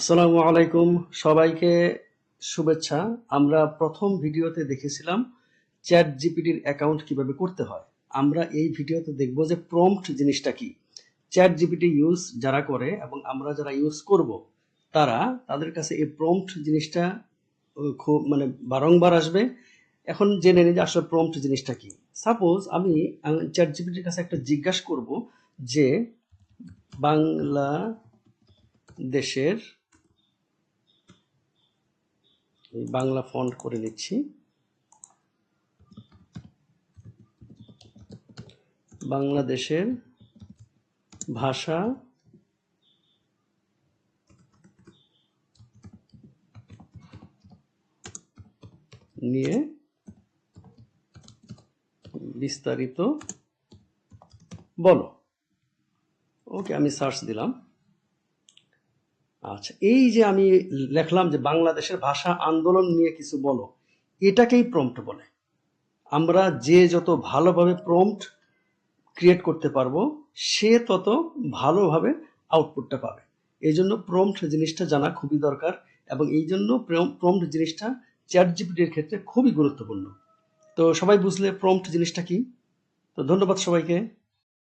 আসসালামু আলাইকুম সবাইকে শুভেচ্ছা। আমরা প্রথম ভিডিওতে দেখেছিলাম চ্যাট জিপিটির অ্যাকাউন্ট কিভাবে করতে হয়। আমরা এই ভিডিওতে দেখব যে প্রম্পট জিনিসটা কি। চ্যাট জিপিটি ইউজ যারা করে এবং আমরা যারা ইউজ করব তাদের কাছে এই প্রম্পট জিনিসটা খুব বারংবার আসবে। এখন জেনে নিই যে আসলে প্রম্পট জিনিসটা কি। সাপোজ আমি চ্যাট জিপিটির কাছে একটা জিজ্ঞাসা করব যে বাংলাদেশের, বাংলা ফন্ট করে নিচ্ছি, বাংলাদেশের ভাষা নিয়ে বিস্তারিত বলো। ওকে, আমি সার্চ দিলাম। আচ্ছা, এই যে আমি লিখলাম যে বাংলাদেশের ভাষা আন্দোলন নিয়ে কিছু বলো, এটাকেই প্রম্পট বলে। আমরা যে যত ভালোভাবে প্রম্পট ক্রিয়েট করতে পারবো সে তত ভালোভাবে আউটপুটটা পাবে। এই জন্য প্রম্পট জিনিসটা জানা খুবই দরকার, এবং এই জন্য প্রম্পট জিনিসটা চ্যাট জিপিটির ক্ষেত্রে খুবই গুরুত্বপূর্ণ। তো সবাই বুঝলে প্রম্পট জিনিসটা কি। তো ধন্যবাদ সবাইকে।